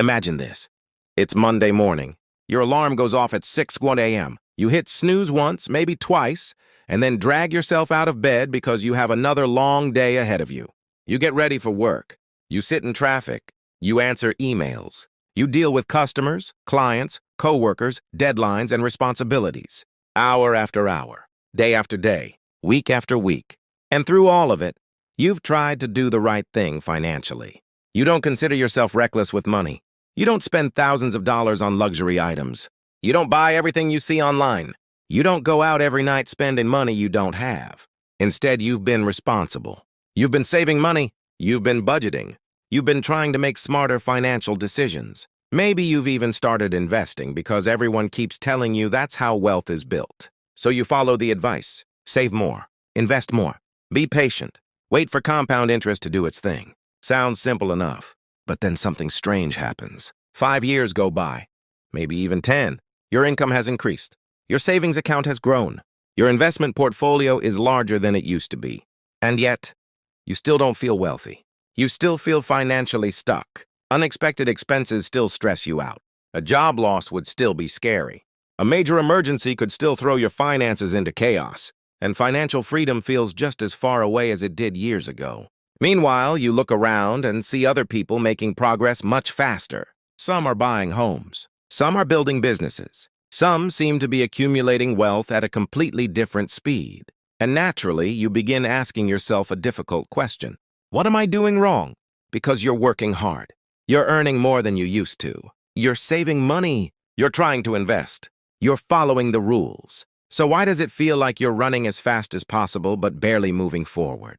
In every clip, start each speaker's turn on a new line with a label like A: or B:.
A: Imagine this. It's Monday morning. Your alarm goes off at 6:01 a.m. You hit snooze once, maybe twice, and then drag yourself out of bed because you have another long day ahead of you. You get ready for work. You sit in traffic. You answer emails. You deal with customers, clients, coworkers, deadlines, and responsibilities. Hour after hour, day after day, week after week. And through all of it, you've tried to do the right thing financially. You don't consider yourself reckless with money. You don't spend thousands of dollars on luxury items. You don't buy everything you see online. You don't go out every night spending money you don't have. Instead, you've been responsible. You've been saving money. You've been budgeting. You've been trying to make smarter financial decisions. Maybe you've even started investing because everyone keeps telling you that's how wealth is built. So you follow the advice. Save more. Invest more. Be patient. Wait for compound interest to do its thing. Sounds simple enough. But then something strange happens. 5 years go by. Maybe even 10. Your income has increased. Your savings account has grown. Your investment portfolio is larger than it used to be. And yet, you still don't feel wealthy. You still feel financially stuck. Unexpected expenses still stress you out. A job loss would still be scary. A major emergency could still throw your finances into chaos. And financial freedom feels just as far away as it did years ago. Meanwhile, you look around and see other people making progress much faster. Some are buying homes. Some are building businesses. Some seem to be accumulating wealth at a completely different speed. And naturally, you begin asking yourself a difficult question. What am I doing wrong? Because you're working hard. You're earning more than you used to. You're saving money. You're trying to invest. You're following the rules. So why does it feel like you're running as fast as possible but barely moving forward?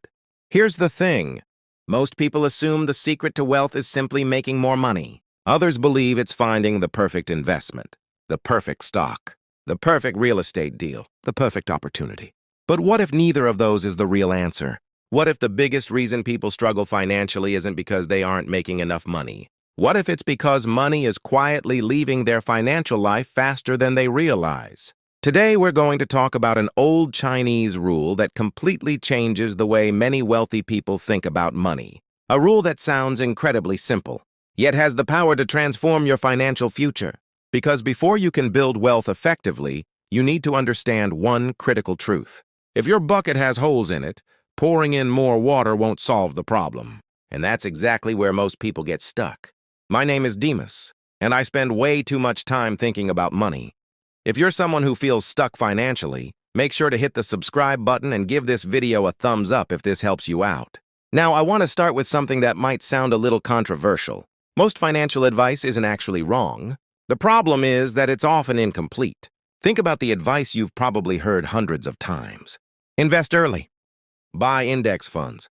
A: Here's the thing. Most people assume the secret to wealth is simply making more money. Others believe it's finding the perfect investment, the perfect stock, the perfect real estate deal, the perfect opportunity. But what if neither of those is the real answer? What if the biggest reason people struggle financially isn't because they aren't making enough money? What if it's because money is quietly leaving their financial life faster than they realize? Today, we're going to talk about an old Chinese rule that completely changes the way many wealthy people think about money. A rule that sounds incredibly simple, yet has the power to transform your financial future. Because before you can build wealth effectively, you need to understand one critical truth. If your bucket has holes in it, pouring in more water won't solve the problem. And that's exactly where most people get stuck. My name is Demas, and I spend way too much time thinking about money. If you're someone who feels stuck financially, make sure to hit the subscribe button and give this video a thumbs up if this helps you out. Now, I want to start with something that might sound a little controversial. Most financial advice isn't actually wrong. The problem is that it's often incomplete. Think about the advice you've probably heard hundreds of times. Invest early. Buy index funds.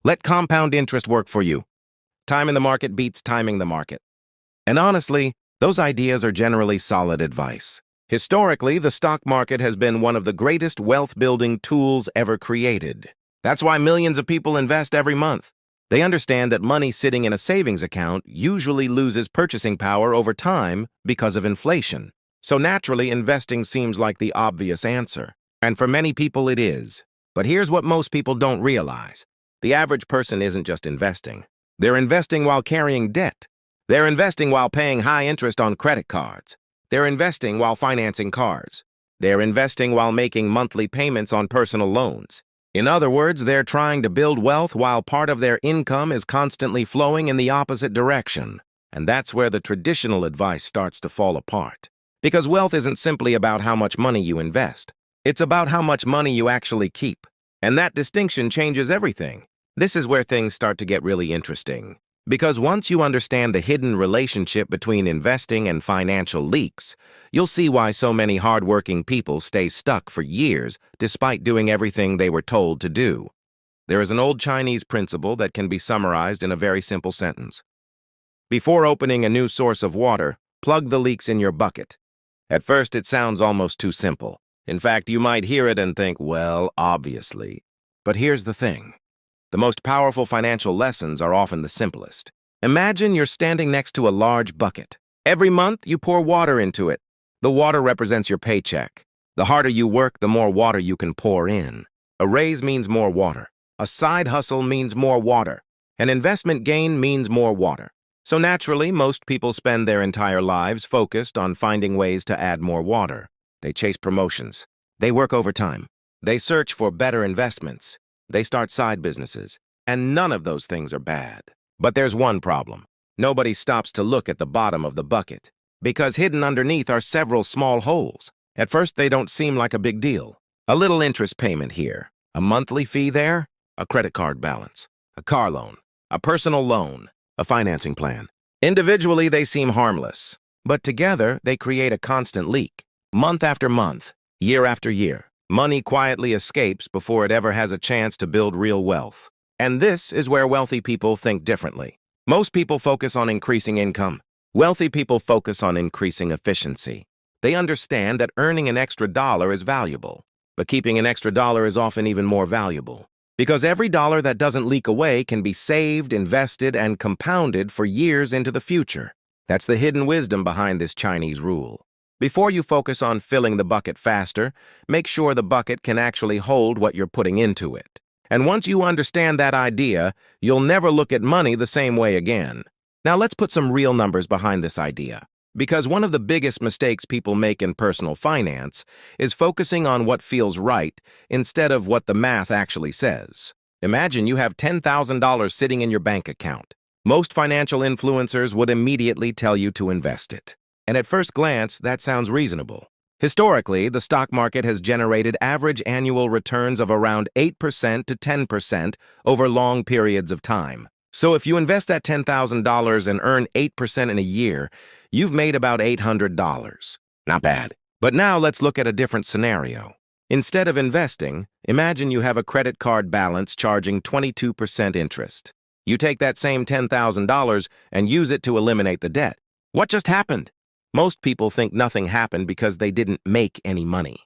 A: Let compound interest work for you. Time in the market beats timing the market. And honestly, those ideas are generally solid advice. Historically, the stock market has been one of the greatest wealth-building tools ever created. That's why millions of people invest every month. They understand that money sitting in a savings account usually loses purchasing power over time because of inflation. So naturally, investing seems like the obvious answer. And for many people, it is. But here's what most people don't realize. The average person isn't just investing. They're investing while carrying debt. They're investing while paying high interest on credit cards. They're investing while financing cars. They're investing while making monthly payments on personal loans. In other words, they're trying to build wealth while part of their income is constantly flowing in the opposite direction. And that's where the traditional advice starts to fall apart. Because wealth isn't simply about how much money you invest. It's about how much money you actually keep. And that distinction changes everything. This is where things start to get really interesting. Because once you understand the hidden relationship between investing and financial leaks, you'll see why so many hardworking people stay stuck for years despite doing everything they were told to do. There is an old Chinese principle that can be summarized in a very simple sentence. Before opening a new source of water, plug the leaks in your bucket. At first, it sounds almost too simple. In fact, you might hear it and think, well, obviously. But here's the thing. The most powerful financial lessons are often the simplest. Imagine you're standing next to a large bucket. Every month, you pour water into it. The water represents your paycheck. The harder you work, the more water you can pour in. A raise means more water. A side hustle means more water. An investment gain means more water. So naturally, most people spend their entire lives focused on finding ways to add more water. They chase promotions. They work overtime. They search for better investments. They start side businesses. And none of those things are bad. But there's one problem. Nobody stops to look at the bottom of the bucket, because hidden underneath are several small holes. At first, they don't seem like a big deal. A little interest payment here, a monthly fee there, a credit card balance, a car loan, a personal loan, a financing plan. Individually, they seem harmless, but together, they create a constant leak. Month after month, year after year, money quietly escapes before it ever has a chance to build real wealth. And this is where wealthy people think differently. Most people focus on increasing income. Wealthy people focus on increasing efficiency. They understand that earning an extra dollar is valuable, but keeping an extra dollar is often even more valuable. Because every dollar that doesn't leak away can be saved, invested, and compounded for years into the future. That's the hidden wisdom behind this Chinese rule. Before you focus on filling the bucket faster, make sure the bucket can actually hold what you're putting into it. And once you understand that idea, you'll never look at money the same way again. Now let's put some real numbers behind this idea. Because one of the biggest mistakes people make in personal finance is focusing on what feels right instead of what the math actually says. Imagine you have $10,000 sitting in your bank account. Most financial influencers would immediately tell you to invest it. And at first glance, that sounds reasonable. Historically, the stock market has generated average annual returns of around 8% to 10% over long periods of time. So if you invest that $10,000 and earn 8% in a year, you've made about $800. Not bad. But now let's look at a different scenario. Instead of investing, imagine you have a credit card balance charging 22% interest. You take that same $10,000 and use it to eliminate the debt. What just happened? Most people think nothing happened because they didn't make any money.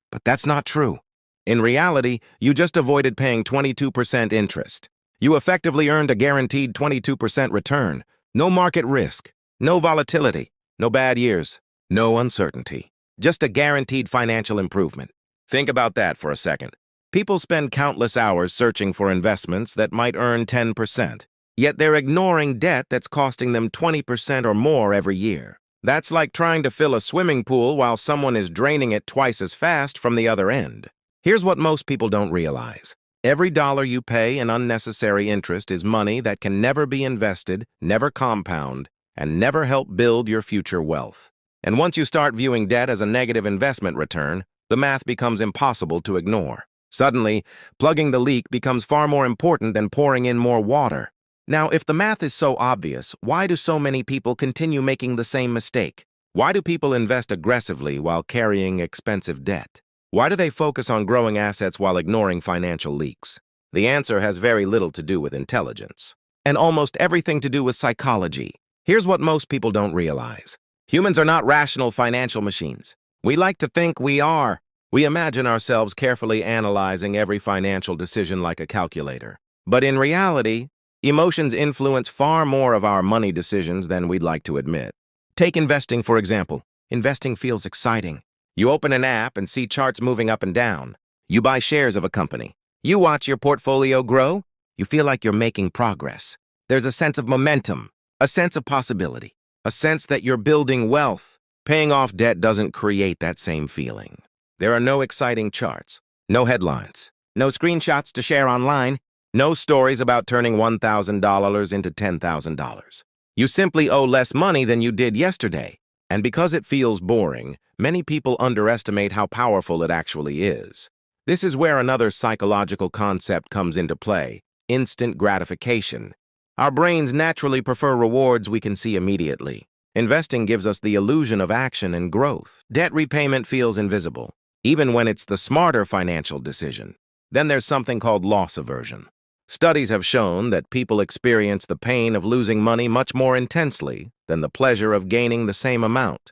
A: But that's not true. In reality, you just avoided paying 22% interest. You effectively earned a guaranteed 22% return. No market risk, no volatility, no bad years, no uncertainty. Just a guaranteed financial improvement. Think about that for a second. People spend countless hours searching for investments that might earn 10%, yet they're ignoring debt that's costing them 20% or more every year. That's like trying to fill a swimming pool while someone is draining it twice as fast from the other end. Here's what most people don't realize. Every dollar you pay in unnecessary interest is money that can never be invested, never compound, and never help build your future wealth. And once you start viewing debt as a negative investment return, the math becomes impossible to ignore. Suddenly, plugging the leak becomes far more important than pouring in more water. Now, if the math is so obvious, why do so many people continue making the same mistake? Why do people invest aggressively while carrying expensive debt? Why do they focus on growing assets while ignoring financial leaks? The answer has very little to do with intelligence, and almost everything to do with psychology. Here's what most people don't realize. Humans are not rational financial machines. We like to think we are. We imagine ourselves carefully analyzing every financial decision like a calculator. But in reality, emotions influence far more of our money decisions than we'd like to admit. Take investing, for example. Investing feels exciting. You open an app and see charts moving up and down. You buy shares of a company. You watch your portfolio grow. You feel like you're making progress. There's a sense of momentum, a sense of possibility, a sense that you're building wealth. Paying off debt doesn't create that same feeling. There are no exciting charts, no headlines, no screenshots to share online, no stories about turning $1,000 into $10,000. You simply owe less money than you did yesterday. And because it feels boring, many people underestimate how powerful it actually is. This is where another psychological concept comes into play: instant gratification. Our brains naturally prefer rewards we can see immediately. Investing gives us the illusion of action and growth. Debt repayment feels invisible, even when it's the smarter financial decision. Then there's something called loss aversion. Studies have shown that people experience the pain of losing money much more intensely than the pleasure of gaining the same amount.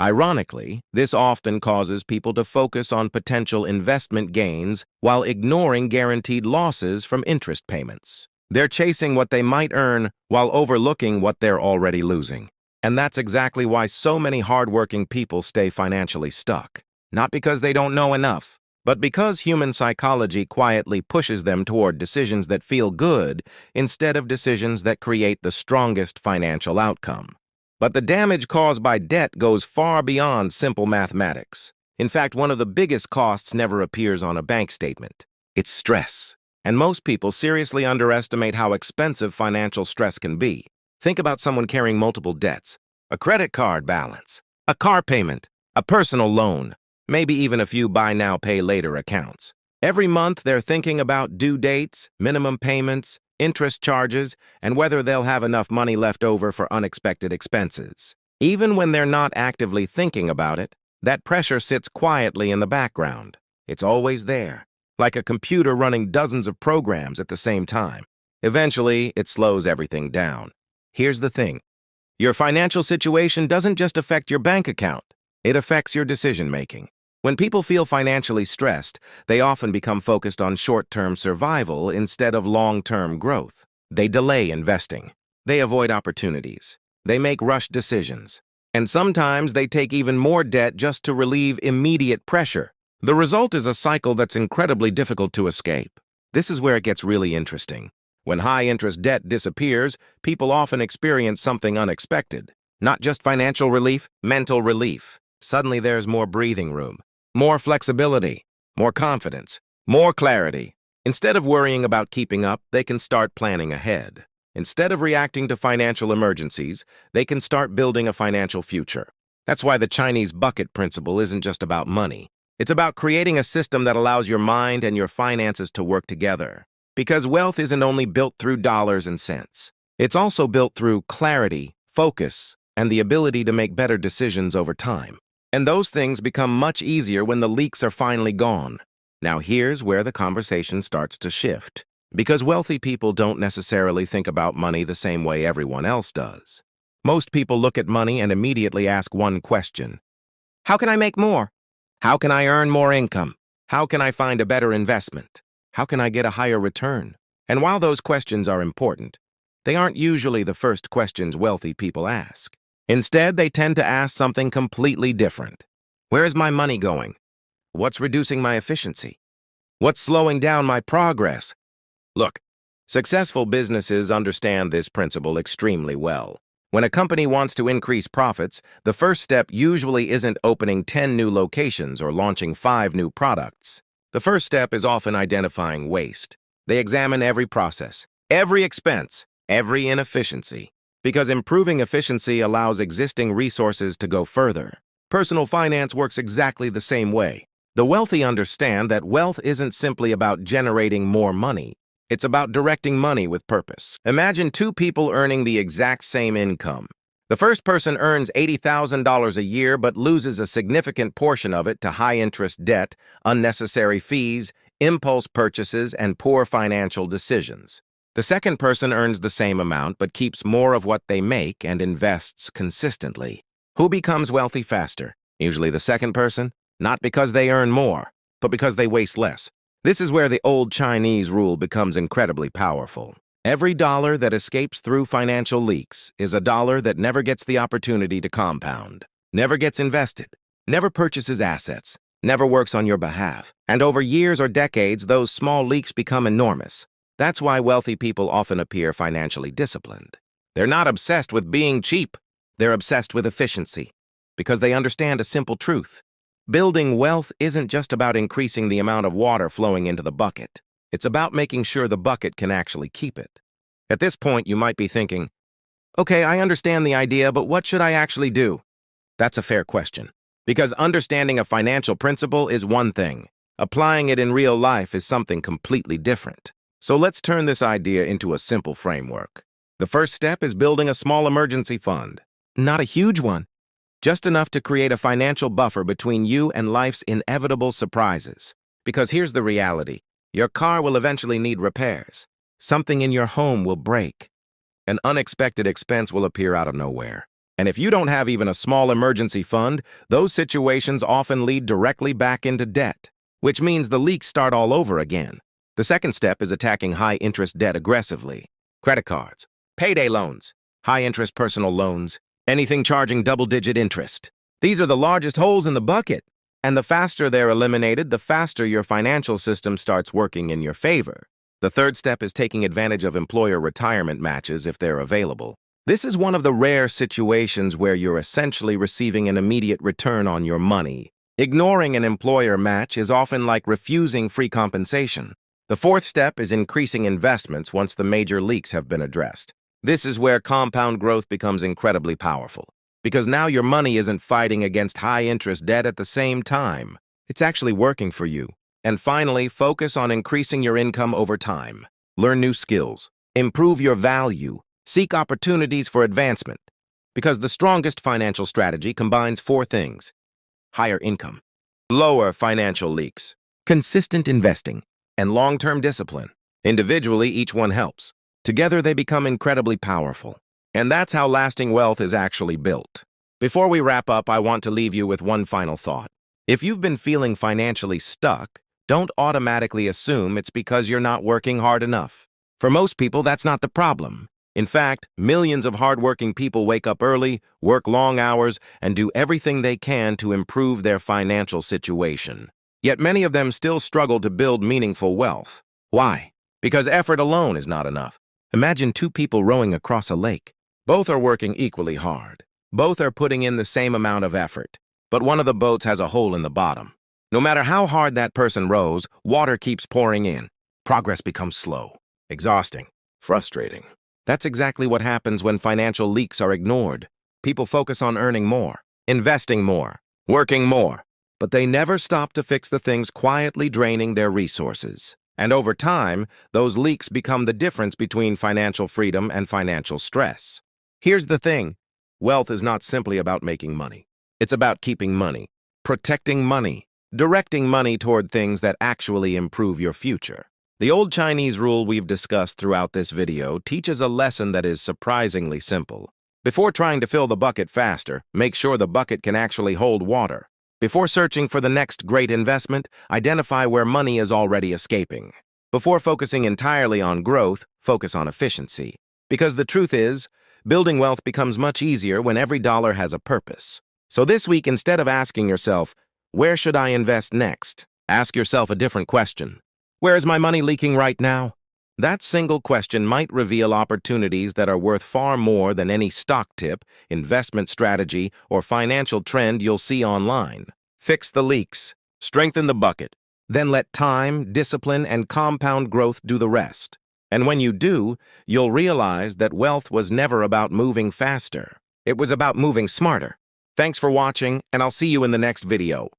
A: Ironically, this often causes people to focus on potential investment gains while ignoring guaranteed losses from interest payments. They're chasing what they might earn while overlooking what they're already losing. And that's exactly why so many hardworking people stay financially stuck. Not because they don't know enough, But because human psychology quietly pushes them toward decisions that feel good instead of decisions that create the strongest financial outcome. But the damage caused by debt goes far beyond simple mathematics. In fact, one of the biggest costs never appears on a bank statement. It's stress. And most people seriously underestimate how expensive financial stress can be. Think about someone carrying multiple debts: a credit card balance, a car payment, a personal loan, maybe even a few buy now, pay later accounts. Every month, they're thinking about due dates, minimum payments, interest charges, and whether they'll have enough money left over for unexpected expenses. Even when they're not actively thinking about it, that pressure sits quietly in the background. It's always there, like a computer running dozens of programs at the same time. Eventually, it slows everything down. Here's the thing. Your financial situation doesn't just affect your bank account. It affects your decision-making. When people feel financially stressed, they often become focused on short-term survival instead of long-term growth. They delay investing. They avoid opportunities. They make rushed decisions. And sometimes they take even more debt just to relieve immediate pressure. The result is a cycle that's incredibly difficult to escape. This is where it gets really interesting. When high-interest debt disappears, people often experience something unexpected. Not just financial relief, mental relief. Suddenly there's more breathing room, more flexibility, more confidence, more clarity. Instead of worrying about keeping up, they can start planning ahead. Instead of reacting to financial emergencies, they can start building a financial future. That's why the Chinese bucket principle isn't just about money. It's about creating a system that allows your mind and your finances to work together. Because wealth isn't only built through dollars and cents. It's also built through clarity, focus, and the ability to make better decisions over time. And those things become much easier when the leaks are finally gone. Now here's where the conversation starts to shift. Because wealthy people don't necessarily think about money the same way everyone else does. Most people look at money and immediately ask one question. How can I make more? How can I earn more income? How can I find a better investment? How can I get a higher return? And while those questions are important, they aren't usually the first questions wealthy people ask. Instead, they tend to ask something completely different. Where is my money going? What's reducing my efficiency? What's slowing down my progress? Look, successful businesses understand this principle extremely well. When a company wants to increase profits, the first step usually isn't opening 10 new locations or launching 5 new products. The first step is often identifying waste. They examine every process, every expense, every inefficiency. Because improving efficiency allows existing resources to go further. Personal finance works exactly the same way. The wealthy understand that wealth isn't simply about generating more money. It's about directing money with purpose. Imagine 2 people earning the exact same income. The first person earns $80,000 a year but loses a significant portion of it to high-interest debt, unnecessary fees, impulse purchases, and poor financial decisions. The second person earns the same amount but keeps more of what they make and invests consistently. Who becomes wealthy faster? Usually the second person, not because they earn more, but because they waste less. This is where the old Chinese rule becomes incredibly powerful. Every dollar that escapes through financial leaks is a dollar that never gets the opportunity to compound, never gets invested, never purchases assets, never works on your behalf. And over years or decades, those small leaks become enormous. That's why wealthy people often appear financially disciplined. They're not obsessed with being cheap. They're obsessed with efficiency because they understand a simple truth. Building wealth isn't just about increasing the amount of water flowing into the bucket. It's about making sure the bucket can actually keep it. At this point, you might be thinking, okay, I understand the idea, but what should I actually do? That's a fair question. Because understanding a financial principle is one thing. Applying it in real life is something completely different. So let's turn this idea into a simple framework. The first step is building a small emergency fund. Not a huge one, just enough to create a financial buffer between you and life's inevitable surprises. Because here's the reality. Your car will eventually need repairs. Something in your home will break. An unexpected expense will appear out of nowhere. And if you don't have even a small emergency fund, those situations often lead directly back into debt, which means the leaks start all over again. The second step is attacking high-interest debt aggressively. Credit cards, payday loans, high-interest personal loans, anything charging double-digit interest. These are the largest holes in the bucket. And the faster they're eliminated, the faster your financial system starts working in your favor. The third step is taking advantage of employer retirement matches if they're available. This is one of the rare situations where you're essentially receiving an immediate return on your money. Ignoring an employer match is often like refusing free compensation. The fourth step is increasing investments once the major leaks have been addressed. This is where compound growth becomes incredibly powerful, because now your money isn't fighting against high-interest debt at the same time. It's actually working for you. And finally, focus on increasing your income over time. Learn new skills. Improve your value. Seek opportunities for advancement. Because the strongest financial strategy combines four things: higher income, lower financial leaks, consistent investing, and long-term discipline. Individually, each one helps. Together, they become incredibly powerful. And that's how lasting wealth is actually built. Before we wrap up, I want to leave you with one final thought. If you've been feeling financially stuck, don't automatically assume it's because you're not working hard enough. For most people, that's not the problem. In fact, millions of hardworking people wake up early, work long hours, and do everything they can to improve their financial situation. Yet many of them still struggle to build meaningful wealth. Why? Because effort alone is not enough. Imagine two people rowing across a lake. Both are working equally hard. Both are putting in the same amount of effort. But one of the boats has a hole in the bottom. No matter how hard that person rows, water keeps pouring in. Progress becomes slow, exhausting, frustrating. That's exactly what happens when financial leaks are ignored. People focus on earning more, investing more, working more, but they never stop to fix the things quietly draining their resources. And over time, those leaks become the difference between financial freedom and financial stress. Here's the thing. Wealth is not simply about making money. It's about keeping money, protecting money, directing money toward things that actually improve your future. The old Chinese rule we've discussed throughout this video teaches a lesson that is surprisingly simple. Before trying to fill the bucket faster, make sure the bucket can actually hold water. Before searching for the next great investment, identify where money is already escaping. Before focusing entirely on growth, focus on efficiency. Because the truth is, building wealth becomes much easier when every dollar has a purpose. So this week, instead of asking yourself, where should I invest next? Ask yourself a different question. Where is my money leaking right now? That single question might reveal opportunities that are worth far more than any stock tip, investment strategy, or financial trend you'll see online. Fix the leaks, strengthen the bucket, then let time, discipline, and compound growth do the rest. And when you do, you'll realize that wealth was never about moving faster. It was about moving smarter. Thanks for watching, and I'll see you in the next video.